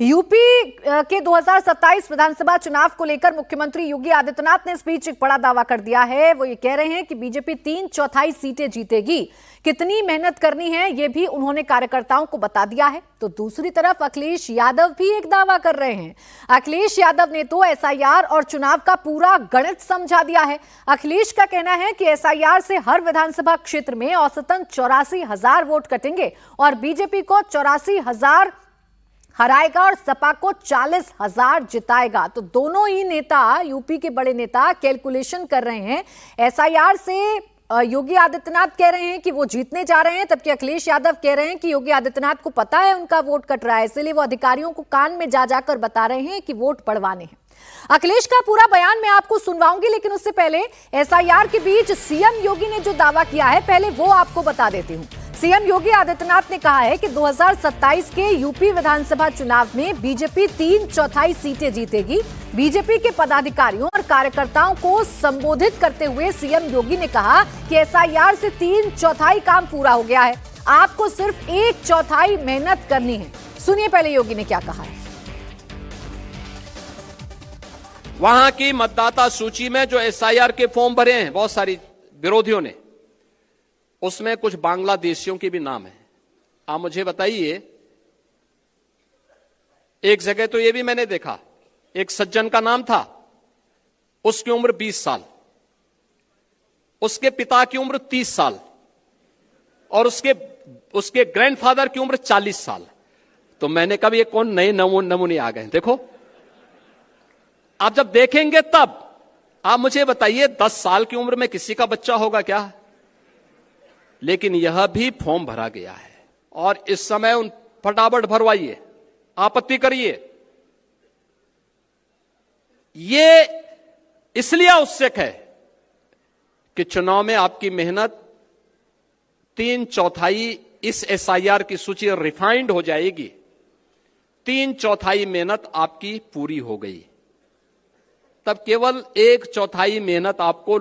UP के 2027 विधानसभा चुनाव को लेकर मुख्यमंत्री योगी आदित्यनाथ ने इस बीच एक बड़ा दावा कर दिया है। वो ये कह रहे हैं कि बीजेपी 3/4 सीटें जीतेगी। कितनी मेहनत करनी है ये भी उन्होंने कार्यकर्ताओं को बता दिया है। तो दूसरी तरफ अखिलेश यादव भी एक दावा कर रहे हैं। अखिलेश यादव ने तो एसआईआर और चुनाव का पूरा गणित समझा दिया है। अखिलेश का कहना है कि एसआईआर से हर विधानसभा क्षेत्र में औसतन 84,000 वोट कटेंगे और बीजेपी को 84,000 हराएगा और सपा को 40,000 जिताएगा। तो दोनों ही नेता, यूपी के बड़े नेता, कैलकुलेशन कर रहे हैं। एसआईआर से योगी आदित्यनाथ कह रहे हैं कि वो जीतने जा रहे हैं, जबकि अखिलेश यादव कह रहे हैं कि योगी आदित्यनाथ को पता है उनका वोट कट रहा है, इसलिए वो अधिकारियों को कान में जा जाकर बता रहे हैं कि वोट पड़वाने हैं। अखिलेश का पूरा बयान मैं आपको सुनवाऊंगी, लेकिन उससे पहले एसआईआर के बीच सीएम योगी ने जो दावा किया है पहले वो आपको बता देती हूं। सीएम योगी आदित्यनाथ ने कहा है कि 2027 के यूपी विधानसभा चुनाव में बीजेपी 3/4 सीटें जीतेगी। बीजेपी के पदाधिकारियों और कार्यकर्ताओं को संबोधित करते हुए सीएम योगी ने कहा कि एसआईआर से 3/4 काम पूरा हो गया है, आपको सिर्फ 1/4 मेहनत करनी है। सुनिए पहले योगी ने क्या कहा है। वहां की मतदाता सूची में जो एसआईआर के फॉर्म भरे हैं बहुत सारी विरोधियों ने, उसमें कुछ बांग्लादेशियों के भी नाम है। आप मुझे बताइए, एक जगह तो यह भी मैंने देखा, एक सज्जन का नाम था, उसकी उम्र 20 साल, उसके पिता की उम्र 30 साल और उसके ग्रैंडफादर की उम्र 40 साल। तो मैंने कहा ये कौन नए नमूने आ गए। देखो, आप जब देखेंगे तब आप मुझे बताइए 10 साल की उम्र में किसी का बच्चा होगा क्या? लेकिन यह भी फॉर्म भरा गया है और इस समय उन फटाफट भरवाइए, आपत्ति करिए। ये इसलिए आवश्यक है कि चुनाव में आपकी मेहनत 3/4 इस एसआईआर की सूची रिफाइंड हो जाएगी। 3/4 मेहनत आपकी पूरी हो गई, तब केवल 1/4 मेहनत आपको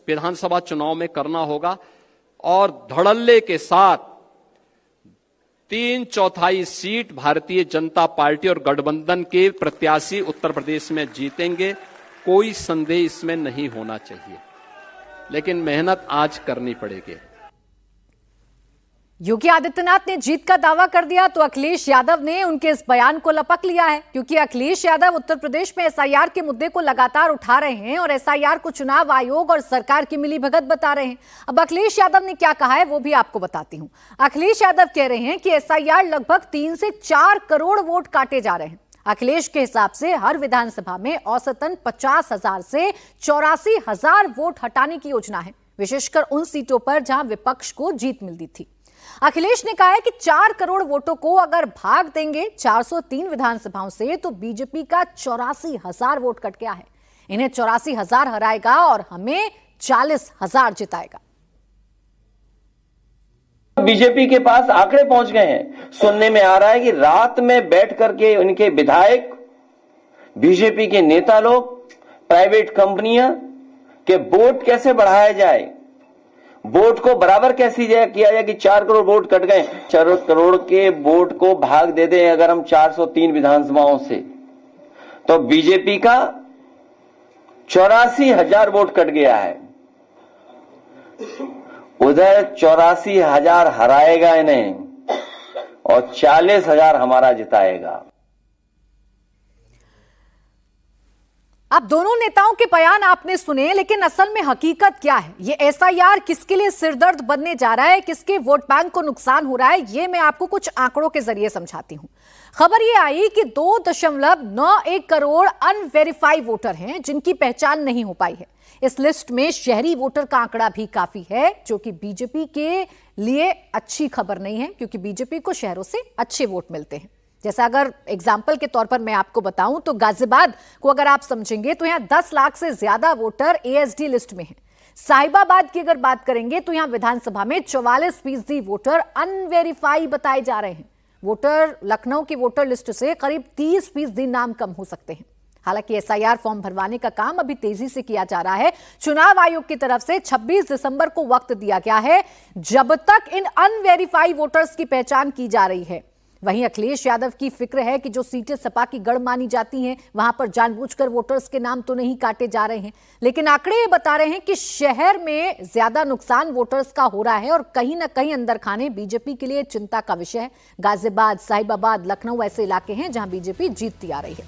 विधानसभा चुनाव में करना होगा और धड़ल्ले के साथ 3/4 सीट भारतीय जनता पार्टी और गठबंधन के प्रत्याशी उत्तर प्रदेश में जीतेंगे। कोई संदेह इसमें नहीं होना चाहिए, लेकिन मेहनत आज करनी पड़ेगी। योगी आदित्यनाथ ने जीत का दावा कर दिया तो अखिलेश यादव ने उनके इस बयान को लपक लिया है, क्योंकि अखिलेश यादव उत्तर प्रदेश में एसआईआर के मुद्दे को लगातार उठा रहे हैं और एसआईआर को चुनाव आयोग और सरकार की मिलीभगत बता रहे हैं। अब अखिलेश यादव ने क्या कहा है वो भी आपको बताती हूं। अखिलेश यादव कह रहे हैं कि एसआईआर लगभग 3 से 4 करोड़ वोट काटे जा रहे हैं। अखिलेश के हिसाब से हर विधानसभा में औसतन 50,000 से 84,000 वोट हटाने की योजना है, विशेषकर उन सीटों पर जहां विपक्ष को जीत मिलती थी। अखिलेश ने कहा है कि 4 करोड़ वोटों को अगर भाग देंगे 403 विधानसभाओं से तो बीजेपी का 84,000 वोट कट गया है। इन्हें 84,000 हराएगा और हमें 40,000 जिताएगा। बीजेपी के पास आंकड़े पहुंच गए हैं। सुनने में आ रहा है कि रात में बैठ करके उनके विधायक, बीजेपी के नेता लोग, प्राइवेट कंपनियां के वोट कैसे बढ़ाया जाए, वोट को बराबर कैसे किया जाए कि 4 करोड़ वोट कट गए। 4 करोड़ के वोट को भाग दे दें अगर हम 403 विधानसभाओं से, तो बीजेपी का 84,000 वोट कट गया है। उधर 84,000 हराएगा इन्हें और 40,000 हमारा जिताएगा। अब दोनों नेताओं के बयान आपने सुने, लेकिन असल में हकीकत क्या है? ये एसआईआर किसके लिए सिरदर्द बनने जा रहा है, किसके वोट बैंक को नुकसान हो रहा है, ये मैं आपको कुछ आंकड़ों के जरिए समझाती हूं। खबर ये आई कि 2.91 करोड़ अनवेरिफाइड वोटर हैं जिनकी पहचान नहीं हो पाई है। इस लिस्ट में शहरी वोटर का आंकड़ा भी काफी है, जो कि बीजेपी के लिए अच्छी खबर नहीं है, क्योंकि बीजेपी को शहरों से अच्छे वोट मिलते हैं। जैसा अगर एग्जाम्पल के तौर पर मैं आपको बताऊं तो गाजियाबाद को अगर आप समझेंगे तो यहां 10 लाख से ज्यादा वोटर एएसडी लिस्ट में हैं। साहिबाबाद की अगर बात करेंगे तो यहां विधानसभा में 44% वोटर अनवेरिफाई बताए जा रहे हैं। वोटर लखनऊ की वोटर लिस्ट से करीब 30% नाम कम हो सकते हैं। हालांकि एसआईआर फॉर्म भरवाने का काम अभी तेजी से किया जा रहा है। चुनाव आयोग की तरफ से 26 दिसंबर को वक्त दिया गया है। जब तक इन अनवेरिफाइड वोटर्स की पहचान की जा रही है, वहीं अखिलेश यादव की फिक्र है कि जो सीटें सपा की गढ़ मानी जाती हैं वहां पर जानबूझकर वोटर्स के नाम तो नहीं काटे जा रहे हैं, लेकिन आंकड़े ये बता रहे हैं कि शहर में ज्यादा नुकसान वोटर्स का हो रहा है और कहीं ना कहीं अंदर खाने बीजेपी के लिए चिंता का विषय है। गाजियाबाद, साहिबाबाद, लखनऊ ऐसे इलाके हैं जहां बीजेपी जीतती आ रही है।